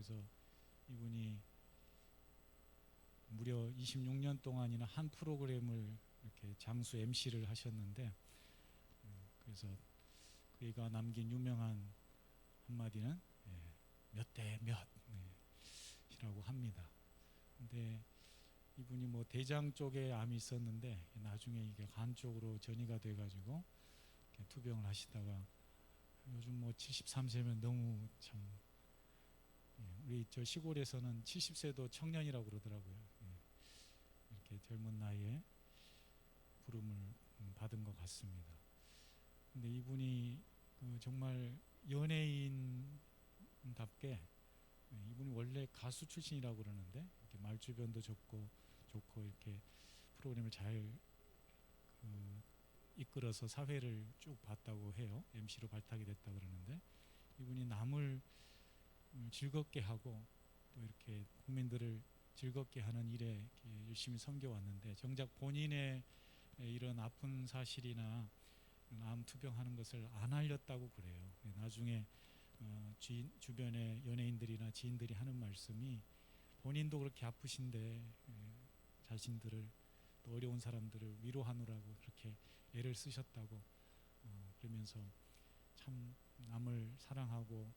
그래서 이분이 무려 26년 동안이나 한 프로그램을 이렇게 장수 MC를 하셨는데, 그래서 그가 남긴 유명한 한마디는 몇 대 몇이라고 합니다. 근데 이분이 뭐 대장 쪽에 암이 있었는데 나중에 이게 간 쪽으로 전이가 돼가지고 투병을 하시다가 요즘 뭐 73세면 너무 참, 우리 저 시골에서는 70세도 청년이라고 그러더라고요. 이렇게 젊은 나이에 부름을 받은 것 같습니다. 근데 이분이 정말 연예인답게, 이분이 원래 가수 출신이라고 그러는데 이렇게 말주변도 좋고 이렇게 프로그램을 잘 이끌어서 사회를 쭉 봤다고 해요. MC로 발탁이 됐다 그러는데, 이분이 남을 즐겁게 하고 또 이렇게 국민들을 즐겁게 하는 일에 열심히 섬겨왔는데, 정작 본인의 이런 아픈 사실이나 암 투병하는 것을 안 알렸다고 그래요. 나중에 주변의 연예인들이나 지인들이 하는 말씀이, 본인도 그렇게 아프신데 자신들을, 또 어려운 사람들을 위로하느라고 그렇게 애를 쓰셨다고, 그러면서 참 남을 사랑하고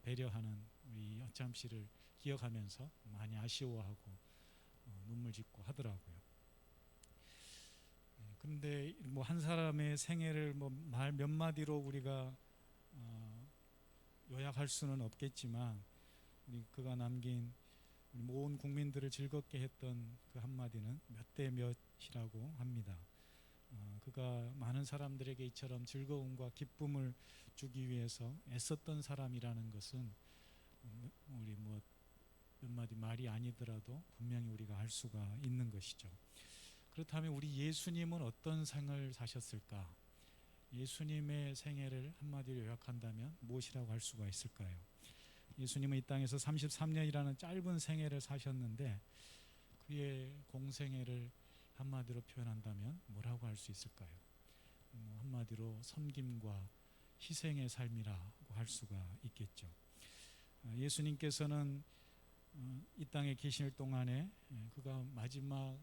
배려하는 우리 여참 씨를 기억하면서 많이 아쉬워하고 눈물 짓고 하더라고요. 그런데 뭐 한 사람의 생애를 뭐 말 몇 마디로 우리가 요약할 수는 없겠지만, 그가 남긴 온 국민들을 즐겁게 했던 그 한마디는 몇 대 몇이라고 합니다. 그가 많은 사람들에게 이처럼 즐거움과 기쁨을 주기 위해서 애썼던 사람이라는 것은 우리 뭐 몇 마디 말이 아니더라도 분명히 우리가 알 수가 있는 것이죠. 그렇다면 우리 예수님은 어떤 생을 사셨을까? 예수님의 생애를 한마디로 요약한다면 무엇이라고 할 수가 있을까요? 예수님은 이 땅에서 33년이라는 짧은 생애를 사셨는데, 그의 공생애를 한마디로 표현한다면 뭐라고 할 수 있을까요? 한마디로 섬김과 희생의 삶이라고 할 수가 있겠죠. 예수님께서는 이 땅에 계실 동안에 그가 마지막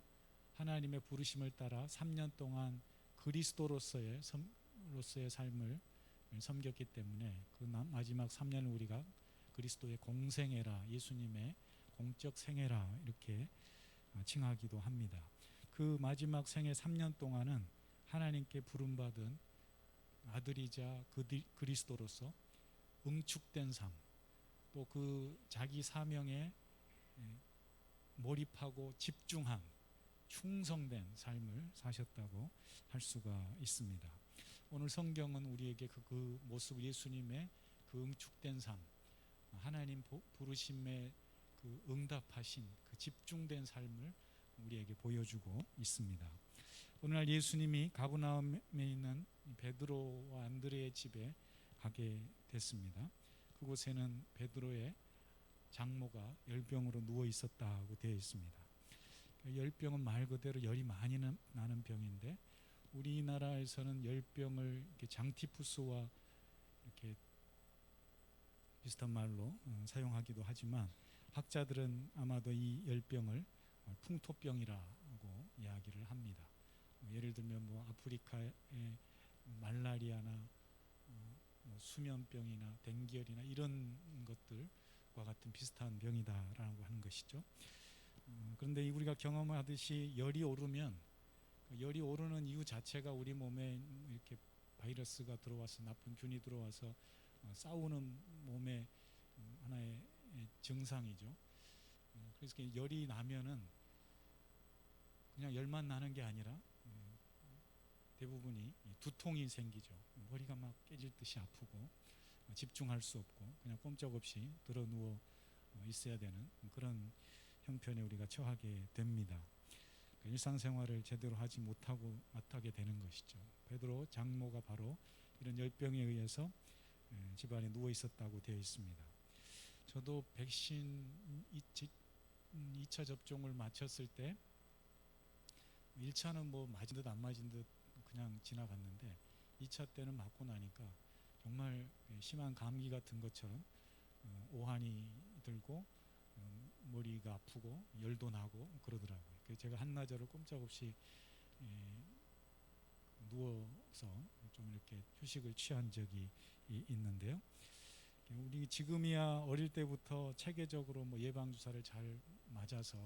하나님의 부르심을 따라 3년 동안 그리스도로서의 삶을 섬겼기 때문에 그 마지막 3년을 우리가 그리스도의 공생애라, 예수님의 공적 생애라 이렇게 칭하기도 합니다. 그 마지막 생애 3년 동안은 하나님께 부름받은 아들이자 그리스도로서 응축된 삶, 또 그 자기 사명에 몰입하고 집중한 충성된 삶을 사셨다고 할 수가 있습니다. 오늘 성경은 우리에게 그 모습, 예수님의 그 응축된 삶, 하나님 부르심에 그 응답하신 그 집중된 삶을 우리에게 보여주고 있습니다. 오늘날 예수님이 가버나움에 있는 베드로와 안드레의 집에 가게 됐습니다. 그곳에는 베드로의 장모가 열병으로 누워 있었다고 되어 있습니다. 열병은 말 그대로 열이 많이 나는 병인데, 우리나라에서는 열병을 이렇게 장티푸스와 이렇게 비슷한 말로 사용하기도 하지만, 학자들은 아마도 이 열병을 풍토병이라고 이야기를 합니다. 예를 들면 뭐 아프리카의 말라리아나 뭐 수면병이나 댕기열이나 이런 것들과 같은 비슷한 병이다라고 하는 것이죠. 그런데 우리가 경험하듯이 열이 오르면, 열이 오르는 이유 자체가 우리 몸에 이렇게 바이러스가 들어와서, 나쁜 균이 들어와서 싸우는 몸의 하나의 증상이죠. 그래서 열이 나면은 그냥 열만 나는 게 아니라 대부분이 두통이 생기죠. 머리가 막 깨질 듯이 아프고 집중할 수 없고 그냥 꼼짝없이 들어 누워 있어야 되는 그런 형편에 우리가 처하게 됩니다. 일상생활을 제대로 하지 못하게 되는 것이죠. 베드로 장모가 바로 이런 열병에 의해서 집안에 누워 있었다고 되어 있습니다. 저도 백신 2차 접종을 마쳤을 때 1차는 뭐 맞은 듯 안 맞은 듯 그냥 지나갔는데, 2차 때는 맞고 나니까 정말 심한 감기 같은 것처럼 오한이 들고 머리가 아프고 열도 나고 그러더라고요. 그래서 제가 한나절을 꼼짝없이 누워서 좀 이렇게 휴식을 취한 적이 있는데요. 우리 지금이야 어릴 때부터 체계적으로 뭐 예방 주사를 잘 맞아서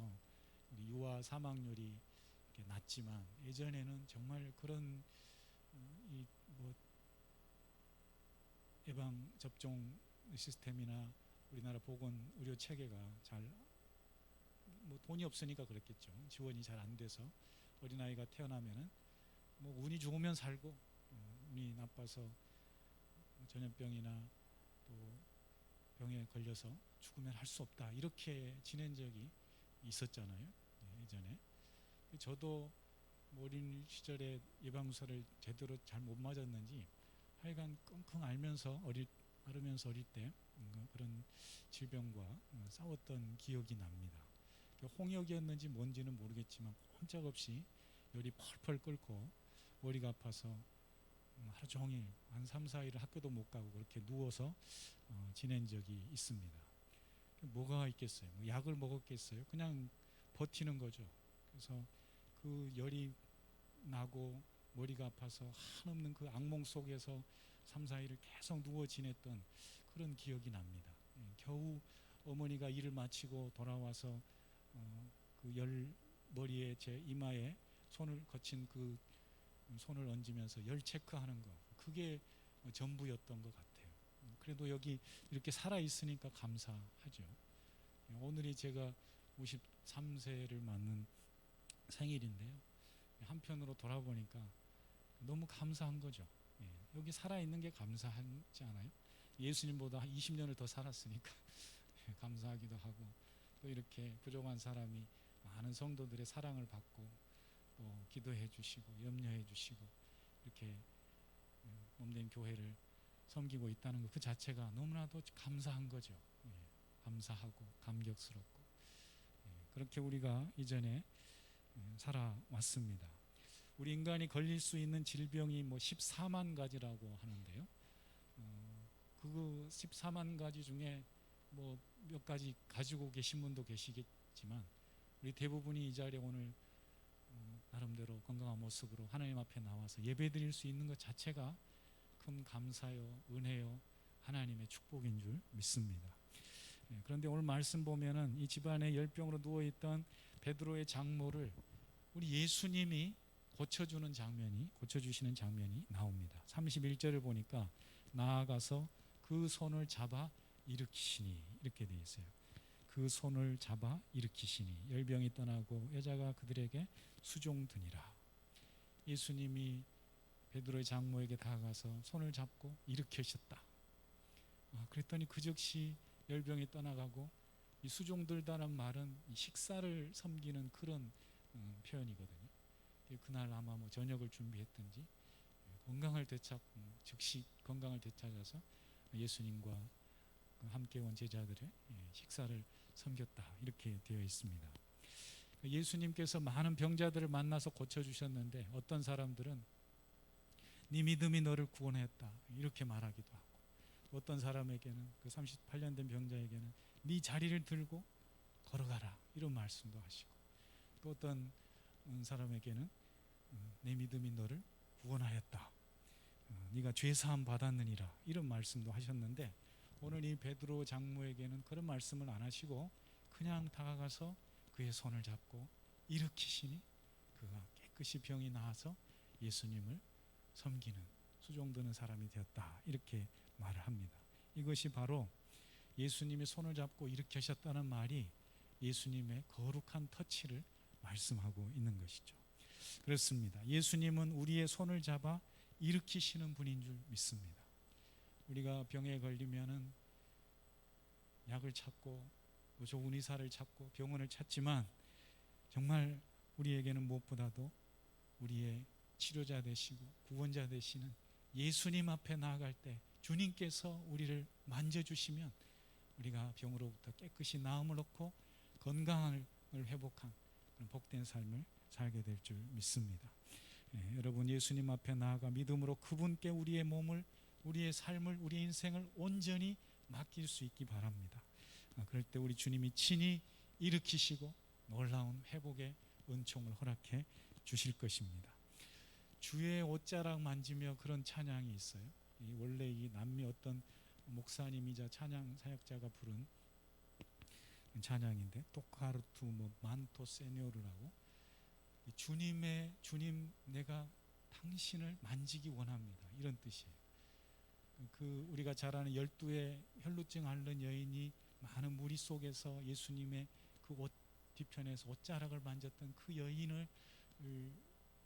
우리 유아 사망률이 이렇게 낮지만 예전에는 정말 그런 이뭐 예방 접종 시스템이나 우리나라 보건 의료 체계가 잘 뭐 돈이 없으니까 그랬겠죠. 지원이 잘 안 돼서 어린아이가 태어나면은 뭐 운이 좋으면 살고 운이 나빠서 전염병이나 또 병에 걸려서 죽으면 할 수 없다 이렇게 지낸 적이 있었잖아요. 예전에 저도 어린 시절에 예방주사를 제대로 잘 못 맞았는지 하여간 끙끙 앓으면서 어릴 때 그런 질병과 싸웠던 기억이 납니다. 홍역이었는지 뭔지는 모르겠지만 꼼짝없이 열이 펄펄 끓고 머리가 아파서 하루 종일 한 3, 4일을 학교도 못 가고 그렇게 누워서 지낸 적이 있습니다. 뭐가 있겠어요? 뭐 약을 먹었겠어요? 그냥 버티는 거죠. 그래서 그 열이 나고 머리가 아파서 한없는 그 악몽 속에서 3, 4일을 계속 누워 지냈던 그런 기억이 납니다. 겨우 어머니가 일을 마치고 돌아와서 그 열 머리에 제 이마에 손을 거친 그 손을 얹으면서 열 체크하는 거 그게 전부였던 것 같아요. 그래도 여기 이렇게 살아 있으니까 감사하죠. 오늘이 제가 53세를 맞는 생일인데요. 한편으로 돌아보니까 너무 감사한 거죠. 여기 살아 있는 게 감사하지 않아요? 예수님보다 20년을 더 살았으니까 감사하기도 하고 또 이렇게 부족한 사람이 많은 성도들의 사랑을 받고 또 기도해 주시고 염려해 주시고 이렇게 몸된 교회를 섬기고 있다는 것 그 자체가 너무나도 감사한 거죠. 감사하고 감격스럽고 그렇게 우리가 이전에 살아왔습니다. 우리 인간이 걸릴 수 있는 질병이 뭐 14만 가지라고 하는데요. 그 14만 가지 중에 뭐 몇 가지 가지고 계신 분도 계시겠지만 우리 대부분이 이 자리에 오늘 나름대로 건강한 모습으로 하나님 앞에 나와서 예배드릴 수 있는 것 자체가 큰 감사요, 은혜요, 하나님의 축복인 줄 믿습니다. 그런데 오늘 말씀 보면은 이 집안에 열병으로 누워있던 베드로의 장모를 우리 예수님이 고쳐주시는 장면이 나옵니다. 31절을 보니까 나아가서 그 손을 잡아 일으키시니 이렇게 되어 있어요. 그 손을 잡아 일으키시니 열병이 떠나고 여자가 그들에게 수종드니라. 예수님이 베드로의 장모에게 다가가서 손을 잡고 일으키셨다. 그랬더니 그 즉시 열병이 떠나가고 이 수종들다는 말은 이 식사를 섬기는 그런 표현이거든요. 그날 아마 뭐 저녁을 준비했든지 즉시 건강을 되찾아서 예수님과 함께 온 제자들의 식사를 섬겼다 이렇게 되어 있습니다. 예수님께서 많은 병자들을 만나서 고쳐주셨는데 어떤 사람들은 네 믿음이 너를 구원했다 이렇게 말하기도 하고 어떤 사람에게는 그 38년 된 병자에게는 네 자리를 들고 걸어가라 이런 말씀도 하시고 또 어떤 사람에게는 내 믿음이 너를 구원하였다 네가 죄사함 받았느니라 이런 말씀도 하셨는데 오늘 이 베드로 장모에게는 그런 말씀을 안 하시고 그냥 다가가서 그의 손을 잡고 일으키시니 그가 깨끗이 병이 나아서 예수님을 섬기는 수종드는 사람이 되었다 이렇게 말을 합니다. 이것이 바로 예수님이 손을 잡고 일으키셨다는 말이 예수님의 거룩한 터치를 말씀하고 있는 것이죠. 그렇습니다. 예수님은 우리의 손을 잡아 일으키시는 분인 줄 믿습니다. 우리가 병에 걸리면은 약을 찾고 또 좋은 의사를 찾고 병원을 찾지만 정말 우리에게는 무엇보다도 우리의 치료자 되시고 구원자 되시는 예수님 앞에 나아갈 때 주님께서 우리를 만져주시면 우리가 병으로부터 깨끗이 나음을 얻고 건강을 회복한 그런 복된 삶을 살게 될 줄 믿습니다. 여러분 예수님 앞에 나아가 믿음으로 그분께 우리의 몸을 우리의 삶을 우리의 인생을 온전히 맡길 수 있기 바랍니다. 그럴 때 우리 주님이 친히 일으키시고 놀라운 회복의 은총을 허락해 주실 것입니다. 주의 옷자락 만지며 그런 찬양이 있어요. 원래 이 남미 어떤 목사님이자 찬양 사역자가 부른 찬양인데, 토카르투 만토 세뇨르라고, 주님 내가 당신을 만지기 원합니다, 이런 뜻이에요. 우리가 잘 아는 12의 혈루증 앓는 여인이 많은 무리 속에서 예수님의 그 옷 뒤편에서 옷자락을 만졌던 그 여인을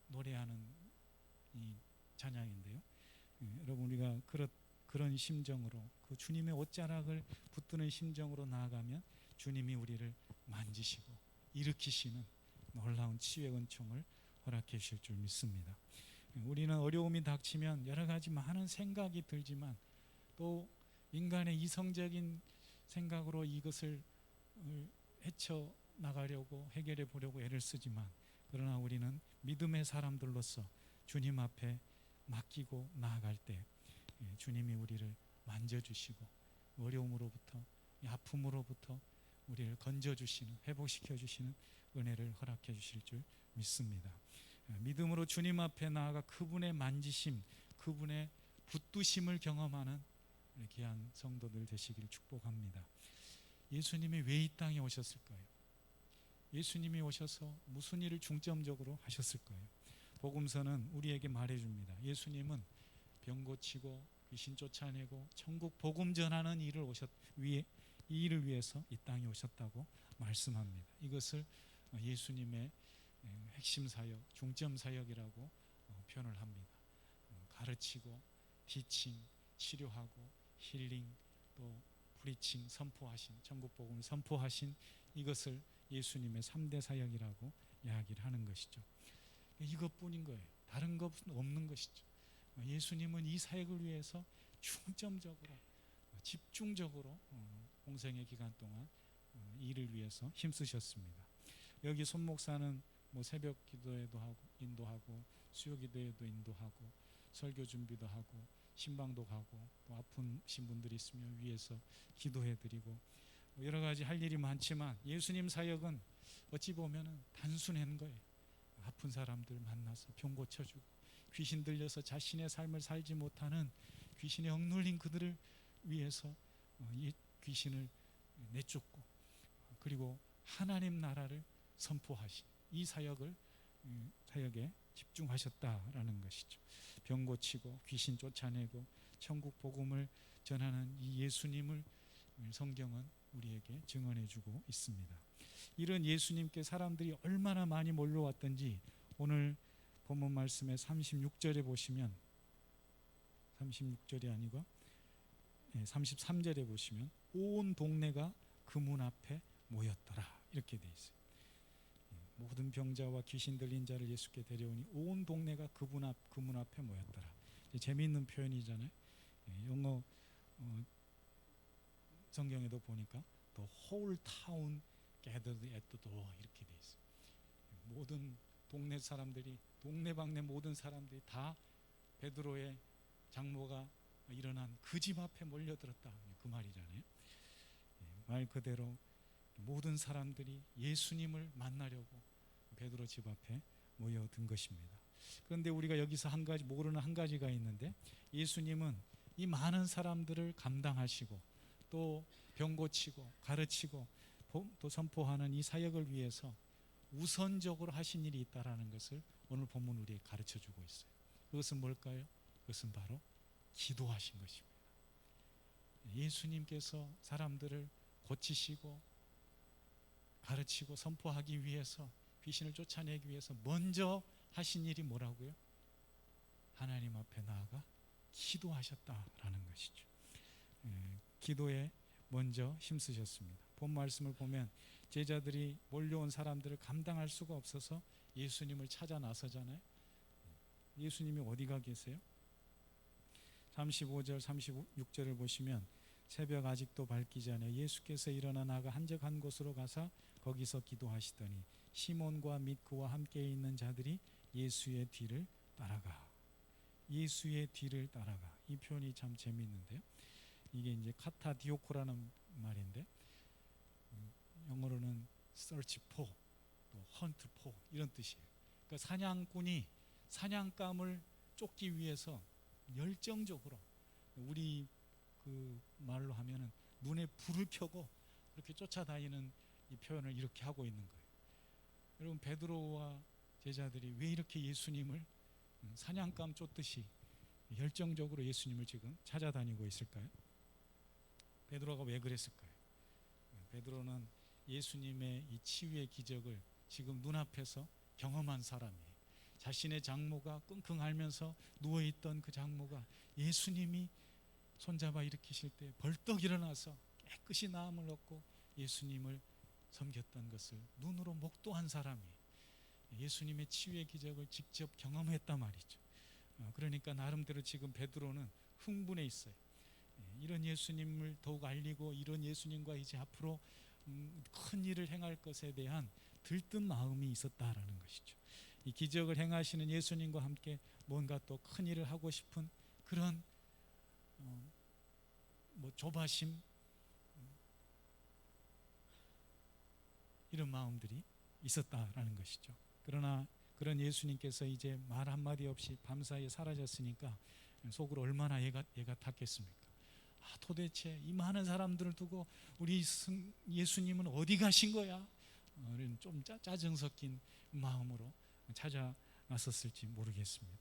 노래하는 이 찬양인데요. 여러분, 우리가 그런 심정으로, 그 주님의 옷자락을 붙드는 심정으로 나아가면 주님이 우리를 만지시고 일으키시는 놀라운 치유의 은총을 허락해 주실 줄 믿습니다. 우리는 어려움이 닥치면 여러 가지 많은 생각이 들지만, 또 인간의 이성적인 생각으로 이것을 헤쳐나가려고 해결해 보려고 애를 쓰지만, 그러나 우리는 믿음의 사람들로서 주님 앞에 맡기고 나아갈 때 주님이 우리를 만져주시고 어려움으로부터, 아픔으로부터 우리를 건져주시는, 회복시켜주시는 은혜를 허락해 주실 줄 믿습니다. 믿음으로 주님 앞에 나아가 그분의 만지심, 그분의 붙드심을 경험하는 귀한 성도들 되시길 축복합니다. 예수님이 왜 이 땅에 오셨을까요? 예수님이 오셔서 무슨 일을 중점적으로 하셨을까요? 복음서는 우리에게 말해줍니다. 예수님은 병 고치고 귀신 쫓아내고 천국 복음 전하는 이 일을 위해서 이 땅에 오셨다고 말씀합니다. 이것을 예수님의 핵심 사역, 중점 사역이라고 표현을 합니다. 가르치고 티칭, 치료하고 힐링, 또 프리칭, 선포하신, 천국 복음을 선포하신, 이것을 예수님의 3대 사역이라고 이야기를 하는 것이죠. 이것뿐인 거예요. 다른 것은 없는 것이죠. 예수님은 이 사역을 위해서 중점적으로, 집중적으로 공생의 기간 동안 이 일을 위해서 힘쓰셨습니다. 여기 손 목사는 새벽 기도에도 하고 인도하고, 수요 기도에도 인도하고, 설교 준비도 하고, 신방도 가고, 또 아프신 분들이 있으면 위에서 기도해드리고, 여러 가지 할 일이 많지만 예수님 사역은 어찌 보면 단순한 거예요. 아픈 사람들 만나서 병 고쳐주고, 귀신 들려서 자신의 삶을 살지 못하는 귀신에 억눌린 그들을 위해서 귀신을 내쫓고, 그리고 하나님 나라를 선포하신 이 사역에 집중하셨다라는 것이죠. 병 고치고 귀신 쫓아내고 천국 복음을 전하는 이 예수님을 성경은 우리에게 증언해주고 있습니다. 이런 예수님께 사람들이 얼마나 많이 몰려왔던지 오늘 본문 말씀의 36절에 보시면, 36절이 아니고 33절에 보시면 온 동네가 그 문 앞에 모였더라, 이렇게 돼 있어요. 모든 병자와 귀신 들린 자를 예수께 데려오니 온 동네가 그 문 앞에 모였더라. 재미있는 표현이잖아요. 영어 성경에도 보니까 The whole town gathered at the door, 이렇게 돼 있어요. 모든 동네 사람들이, 동네방네 모든 사람들이 다 베드로의 장모가 일어난 그 집 앞에 몰려들었다, 그 말이잖아요. 말 그대로 모든 사람들이 예수님을 만나려고 베드로 집 앞에 모여든 것입니다. 그런데 우리가 여기서 모르는 한 가지가 있는데, 예수님은 이 많은 사람들을 감당하시고 또 병 고치고 가르치고 또 선포하는 이 사역을 위해서 우선적으로 하신 일이 있다라는 것을 오늘 본문 우리에게 가르쳐주고 있어요. 그것은 뭘까요? 그것은 바로 기도하신 것입니다. 예수님께서 사람들을 고치시고 가르치고 선포하기 위해서, 귀신을 쫓아내기 위해서 먼저 하신 일이 뭐라고요? 하나님 앞에 나아가 기도하셨다라는 것이죠. 기도에 먼저 힘쓰셨습니다. 본 말씀을 보면 제자들이 몰려온 사람들을 감당할 수가 없어서 예수님을 찾아 나서잖아요. 예수님이 어디가 계세요? 35절 36절을 보시면, 새벽 아직도 밝기 전에 예수께서 일어나 나가 한적한 곳으로 가서 거기서 기도하시더니 시몬과 및 그와 함께 있는 자들이 예수의 뒤를 따라가. 예수의 뒤를 따라가. 이 표현이 참 재미있는데요. 이게 이제 카타디오코라는 말인데, 영어로는 search for, 또 hunt for 이런 뜻이에요. 그러니까 사냥꾼이 사냥감을 쫓기 위해서 열정적으로, 우리 그 말로 하면은 눈에 불을 켜고 그렇게 쫓아다니는 이 표현을 이렇게 하고 있는 거예요. 여러분, 베드로와 제자들이 왜 이렇게 예수님을 사냥감 쫓듯이 열정적으로 예수님을 지금 찾아다니고 있을까요? 베드로가 왜 그랬을까요? 베드로는 예수님의 이 치유의 기적을 지금 눈앞에서 경험한 사람이에요. 자신의 장모가 끙끙 앓면서 누워있던 그 장모가 예수님이 손잡아 일으키실 때 벌떡 일어나서 깨끗이 나음을 얻고 예수님을 섬겼던 것을 눈으로 목도한 사람이에요. 예수님의 치유의 기적을 직접 경험했단 말이죠. 그러니까 나름대로 지금 베드로는 흥분해 있어요. 이런 예수님을 더욱 알리고 이런 예수님과 이제 앞으로 큰 일을 행할 것에 대한 들뜬 마음이 있었다라는 것이죠. 이 기적을 행하시는 예수님과 함께 뭔가 또 큰 일을 하고 싶은 그런 조바심, 이런 마음들이 있었다라는 것이죠. 그러나 그런 예수님께서 이제 말 한마디 없이 밤사이에 사라졌으니까 속으로 얼마나 애가 탔겠습니까? 도대체 이 많은 사람들을 두고 우리 예수님은 어디 가신 거야? 좀 짜증 섞인 마음으로 찾아 나섰을지 모르겠습니다.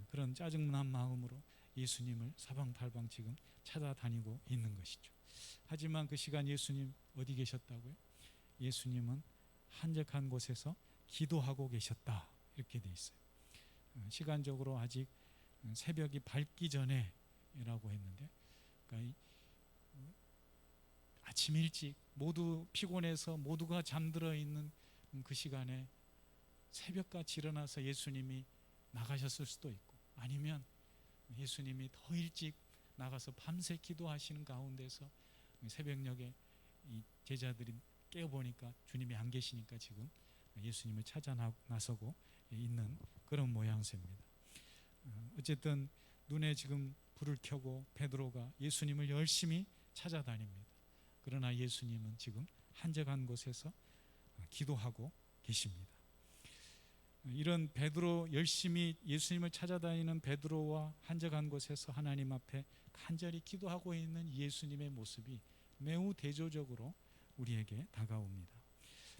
그런 짜증난 마음으로 예수님을 사방팔방 지금 찾아다니고 있는 것이죠. 하지만 그 시간 예수님 어디 계셨다고요? 예수님은 한적한 곳에서 기도하고 계셨다, 이렇게 돼 있어요. 시간적으로 아직 새벽이 밝기 전에라고 했는데, 그러니까 아침 일찍 모두 피곤해서 모두가 잠들어 있는 그 시간에 새벽같이 일어나서 예수님이 나가셨을 수도 있고, 아니면 예수님이 더 일찍 나가서 밤새 기도하시는 가운데서 새벽녘에 이 제자들이 깨어보니까 주님이 안 계시니까 지금 예수님을 찾아 나서고 있는 그런 모양새입니다. 어쨌든 눈에 지금 불을 켜고 베드로가 예수님을 열심히 찾아다닙니다. 그러나 예수님은 지금 한적한 곳에서 기도하고 계십니다. 이런 베드로, 열심히 예수님을 찾아다니는 베드로와 한적한 곳에서 하나님 앞에 간절히 기도하고 있는 예수님의 모습이 매우 대조적으로 우리에게 다가옵니다.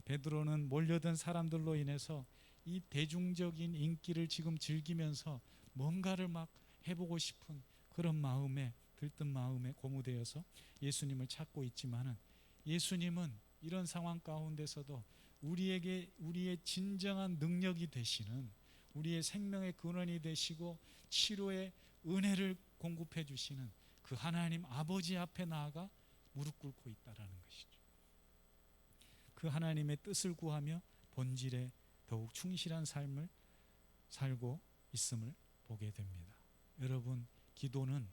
베드로는 몰려든 사람들로 인해서 이 대중적인 인기를 지금 즐기면서 뭔가를 막 해보고 싶은 그런 마음에, 들뜬 마음에 고무되어서 예수님을 찾고 있지만은, 예수님은 이런 상황 가운데서도 우리의 진정한 능력이 되시는, 우리의 생명의 근원이 되시고 치료의 은혜를 공급해 주시는 그 하나님 아버지 앞에 나아가 무릎 꿇고 있다라는 것이죠. 그 하나님의 뜻을 구하며 본질에 더욱 충실한 삶을 살고 있음을 보게 됩니다. 여러분, 기도는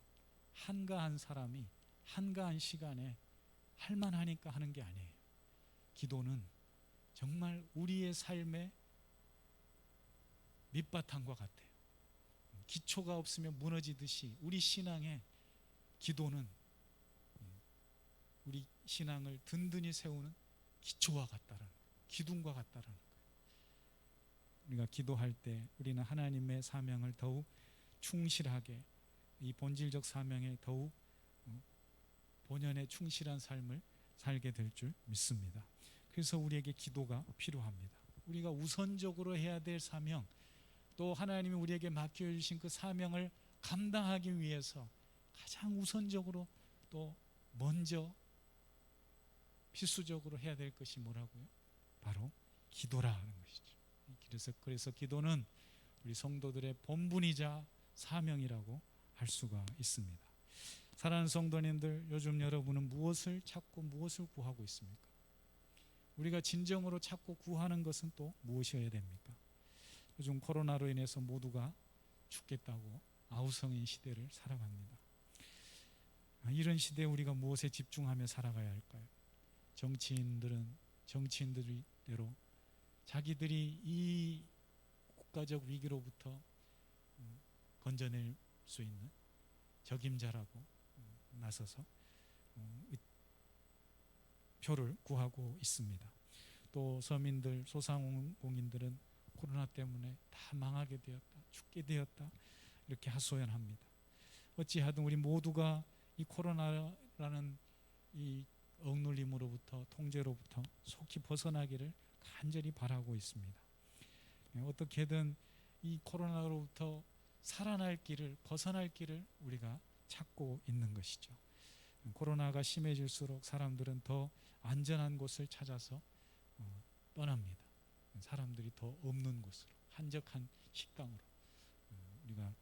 한가한 사람이 한가한 시간에 할만하니까 하는 게 아니에요. 기도는 정말 우리의 삶의 밑바탕과 같아요. 기초가 없으면 무너지듯이 우리 신앙에 기도는 우리 신앙을 든든히 세우는 기초와 같다라는, 기둥과 같다라는 거예요. 우리가 기도할 때 우리는 하나님의 사명을 더욱 충실하게, 이 본질적 사명에 더욱 본연에 충실한 삶을 살게 될 줄 믿습니다. 그래서 우리에게 기도가 필요합니다. 우리가 우선적으로 해야 될 사명, 또 하나님이 우리에게 맡겨주신 그 사명을 감당하기 위해서 가장 우선적으로 또 먼저 필수적으로 해야 될 것이 뭐라고요? 바로 기도라는 것이죠. 그래서 기도는 우리 성도들의 본분이자 사명이라고 할 수가 있습니다. 사랑하는 성도님들, 요즘 여러분은 무엇을 찾고 무엇을 구하고 있습니까? 우리가 진정으로 찾고 구하는 것은 또 무엇이어야 됩니까? 요즘 코로나로 인해서 모두가 죽겠다고 아우성인 시대를 살아갑니다. 이런 시대에 우리가 무엇에 집중하며 살아가야 할까요? 정치인들은 정치인들대로 자기들이 이 국가적 위기로부터 건져낼 수 있는 적임자라고 나서서 표를 구하고 있습니다. 또 서민들, 소상공인들은 코로나 때문에 다 망하게 되었다, 죽게 되었다, 이렇게 하소연합니다. 어찌하든 우리 모두가 이 코로나라는 이 억눌림으로부터, 통제로부터 속히 벗어나기를 간절히 바라고 있습니다. 어떻게든 이 코로나로부터 살아날 길을, 벗어날 길을 우리가 찾고 있는 것이죠. 코로나가 심해질수록 사람들은 더 안전한 곳을 찾아서 떠납니다. 사람들이 더 없는 곳으로, 한적한 식당으로 우리가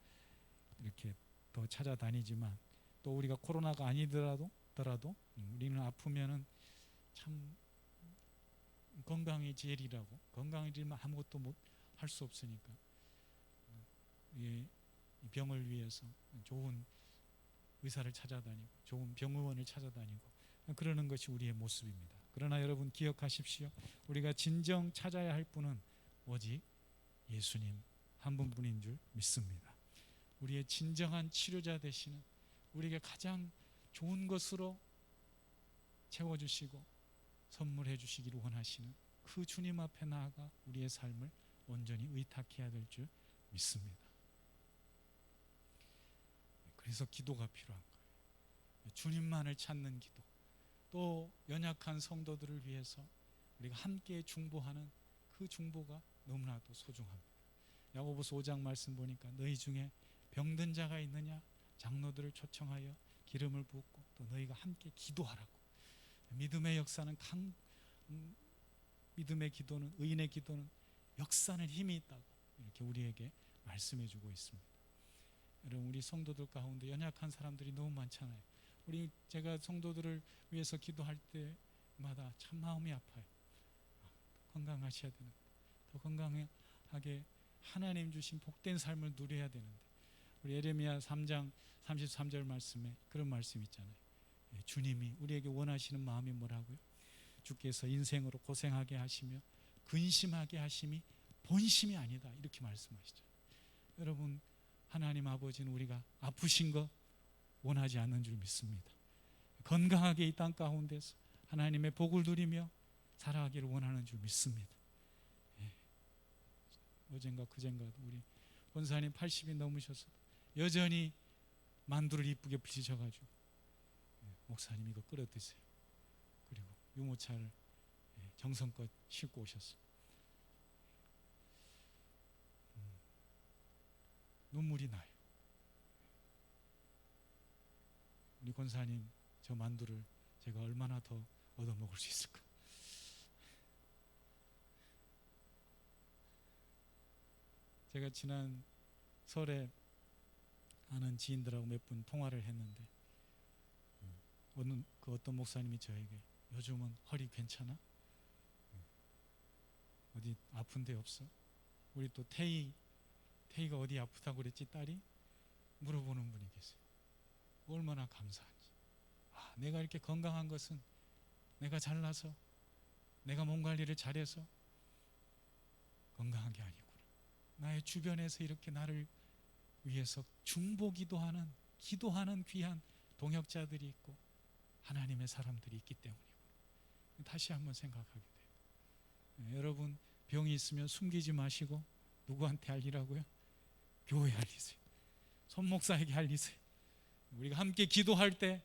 이렇게 더 찾아다니지만, 또 우리가 코로나가 아니더라도 우리는 아프면은 참 건강이 제일이라고, 건강이지만 아무것도 못 할 수 없으니까 이 병을 위해서 좋은 의사를 찾아다니고 좋은 병의원을 찾아다니고 그러는 것이 우리의 모습입니다. 그러나 여러분 기억하십시오. 우리가 진정 찾아야 할 분은 오직 예수님 한 분뿐인 줄 믿습니다. 우리의 진정한 치료자 되시는, 우리에게 가장 좋은 것으로 채워주시고 선물해 주시기를 원하시는 그 주님 앞에 나아가 우리의 삶을 온전히 의탁해야 될 줄 믿습니다. 그래서 기도가 필요한 거예요. 주님만을 찾는 기도, 또 연약한 성도들을 위해서 우리가 함께 중보하는 그 중보가 너무나도 소중합니다. 야고보서 5장 말씀 보니까 너희 중에 병든 자가 있느냐, 장로들을 초청하여 기름을 붓고 또 너희가 함께 기도하라고. 믿음의 역사는 믿음의 기도는, 의인의 기도는 역사는 힘이 있다고 이렇게 우리에게 말씀해 주고 있습니다. 여러분, 우리 성도들 가운데 연약한 사람들이 너무 많잖아요. 제가 성도들을 위해서 기도할 때마다 참 마음이 아파요. 건강하셔야 되는데, 더 건강하게 하나님 주신 복된 삶을 누려야 되는데, 우리 예레미야 3장 33절 말씀에 그런 말씀 있잖아요. 주님이 우리에게 원하시는 마음이 뭐라고요? 주께서 인생으로 고생하게 하시며 근심하게 하심이 본심이 아니다, 이렇게 말씀하시죠. 여러분, 하나님 아버지는 우리가 아프신 것 원하지 않는 줄 믿습니다. 건강하게 이 땅 가운데서 하나님의 복을 누리며 살아가기를 원하는 줄 믿습니다. 어젠가 그젠가도 우리 본사님 80이 넘으셔서 여전히 만두를 이쁘게 빚으셔가지고 목사님 이거 끓여 드세요. 그리고 유모차를 정성껏 싣고 오셨어요. 눈물이 나요. 우리 권사님 저 만두를 제가 얼마나 더 얻어먹을 수 있을까? 제가 지난 설에 아는 지인들하고 몇 분 통화를 했는데 어떤 목사님이 저에게 요즘은 허리 괜찮아? 어디 아픈 데 없어? 우리 또 태희가 어디 아프다고 그랬지 딸이? 물어보는 분이 계세요. 얼마나 감사한지. 내가 이렇게 건강한 것은 내가 잘나서, 내가 몸 관리를 잘해서 건강한 게 아니구나. 나의 주변에서 이렇게 나를 위해서 중보기도하는, 기도하는 귀한 동역자들이 있고 하나님의 사람들이 있기 때문이구나. 다시 한번 생각하게 돼요. 여러분, 병이 있으면 숨기지 마시고 누구한테 알리라고요? 교회에 알리세요. 손목사에게 알리세요. 우리가 함께 기도할 때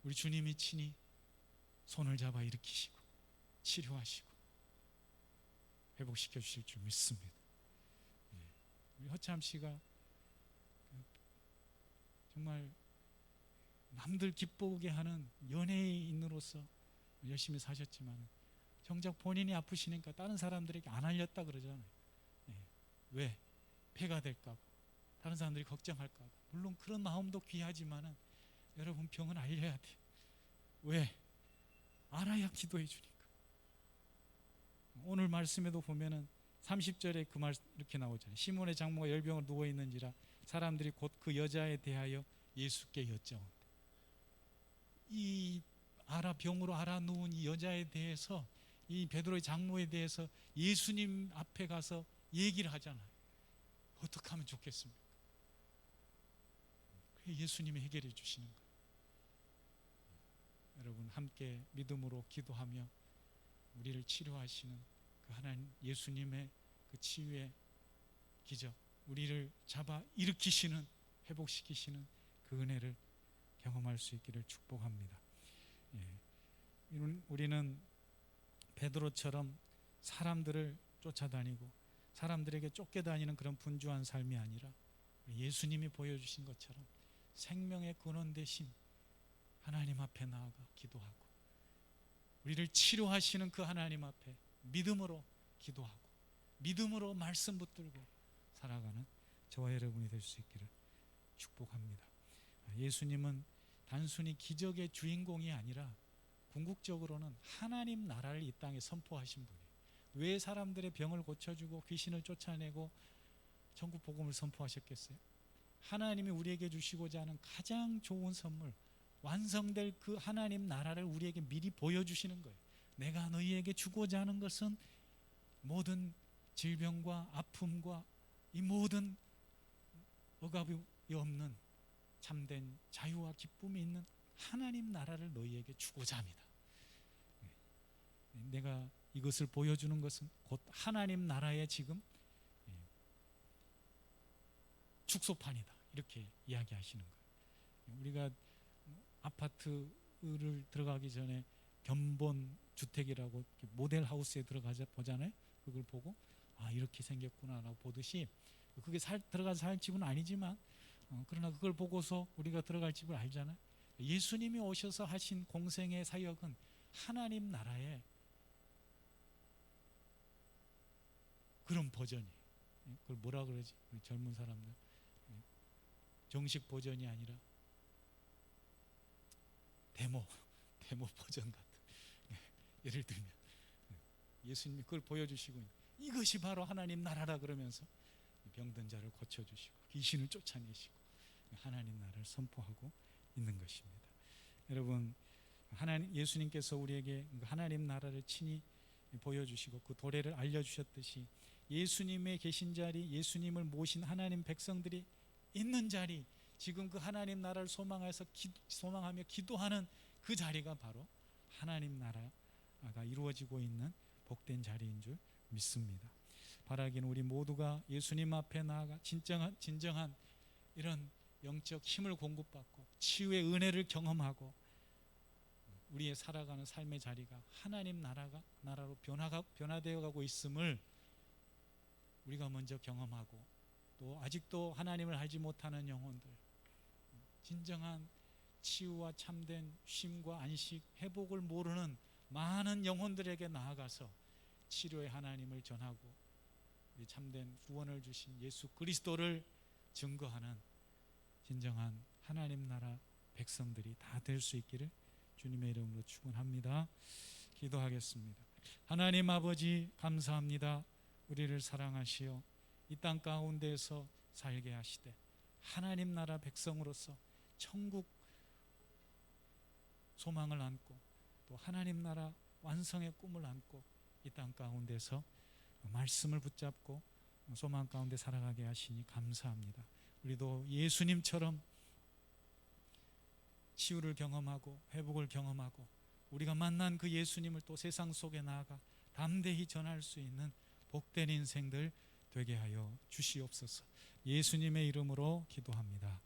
우리 주님이 친히 손을 잡아 일으키시고 치료하시고 회복시켜 주실 줄 믿습니다. 우리 허참 씨가 정말 남들 기쁘게 하는 연예인으로서 열심히 사셨지만 정작 본인이 아프시니까 다른 사람들에게 안 알렸다 그러잖아요. 왜? 폐가 될까 봐, 다른 사람들이 걱정할까 봐. 물론 그런 마음도 귀하지만은 여러분, 병은 알려야 돼요. 왜? 알아야 기도해 주니까. 오늘 말씀에도 보면은 30절에 그 말 이렇게 나오잖아요. 시몬의 장모가 열병으로 누워 있는지라 사람들이 곧 그 여자에 대하여 예수께 여짜온대. 이 병으로 알아 누운 이 여자에 대해서, 이 베드로의 장모에 대해서 예수님 앞에 가서 얘기를 하잖아요. 어떻게 하면 좋겠습니까? 예수님이 해결해 주시는 거예요. 여러분 함께 믿음으로 기도하며 우리를 치료하시는 그 하나님 예수님의 그 치유의 기적, 우리를 잡아 일으키시는, 회복시키시는 그 은혜를 경험할 수 있기를 축복합니다. 우리는 베드로처럼 사람들을 쫓아다니고 사람들에게 쫓겨다니는 그런 분주한 삶이 아니라 예수님이 보여주신 것처럼 생명의 근원 되신 하나님 앞에 나아가 기도하고 우리를 치료하시는 그 하나님 앞에 믿음으로 기도하고 믿음으로 말씀 붙들고 살아가는 저와 여러분이 될 수 있기를 축복합니다. 예수님은 단순히 기적의 주인공이 아니라 궁극적으로는 하나님 나라를 이 땅에 선포하신 분이에요. 왜 사람들의 병을 고쳐주고 귀신을 쫓아내고 천국 복음을 선포하셨겠어요? 하나님이 우리에게 주시고자 하는 가장 좋은 선물, 완성될 그 하나님 나라를 우리에게 미리 보여주시는 거예요. 내가 너희에게 주고자 하는 것은 모든 질병과 아픔과 이 모든 억압이 없는 참된 자유와 기쁨이 있는 하나님 나라를 너희에게 주고자 합니다. 내가 이것을 보여주는 것은 곧 하나님 나라의 지금 축소판이다, 이렇게 이야기하시는 거예요. 우리가 아파트를 들어가기 전에 견본 주택이라고 모델 하우스에 들어가자 보잖아요. 그걸 보고 이렇게 생겼구나라고 보듯이 그게 들어가서 살 집은 아니지만 그러나 그걸 보고서 우리가 들어갈 집을 알잖아요. 예수님이 오셔서 하신 공생의 사역은 하나님 나라의 그런 버전이에요. 그걸 뭐라 그러지? 우리 젊은 사람들 정식 버전이 아니라 데모 버전 같은. 예를 들면 예수님이 그걸 보여주시고 이것이 바로 하나님 나라라 그러면서 병든 자를 고쳐주시고 귀신을 쫓아내시고 하나님 나라를 선포하고 있는 것입니다. 여러분, 예수님께서 우리에게 하나님 나라를 친히 보여주시고 그 도래를 알려주셨듯이 예수님의 계신 자리, 예수님을 모신 하나님 백성들이 있는 자리, 지금 그 하나님 나라를 소망하며 기도하는 그 자리가 바로 하나님 나라가 이루어지고 있는 복된 자리인 줄 믿습니다. 바라기는 우리 모두가 예수님 앞에 나아가 진정한 이런 영적 힘을 공급받고 치유의 은혜를 경험하고 우리의 살아가는 삶의 자리가 하나님 나라로 변화되어 가고 있음을 우리가 먼저 경험하고, 또 아직도 하나님을 알지 못하는 영혼들, 진정한 치유와 참된 쉼과 안식, 회복을 모르는 많은 영혼들에게 나아가서 치료의 하나님을 전하고 참된 구원을 주신 예수 그리스도를 증거하는 진정한 하나님 나라 백성들이 다 될 수 있기를 주님의 이름으로 축원합니다. 기도하겠습니다. 하나님 아버지, 감사합니다. 우리를 사랑하시어 이 땅 가운데에서 살게 하시되 하나님 나라 백성으로서 천국 소망을 안고 또 하나님 나라 완성의 꿈을 안고 이 땅 가운데서 말씀을 붙잡고 소망 가운데 살아가게 하시니 감사합니다. 우리도 예수님처럼 치유를 경험하고 회복을 경험하고 우리가 만난 그 예수님을 또 세상 속에 나아가 담대히 전할 수 있는 복된 인생들 되게 하여 주시옵소서. 예수님의 이름으로 기도합니다.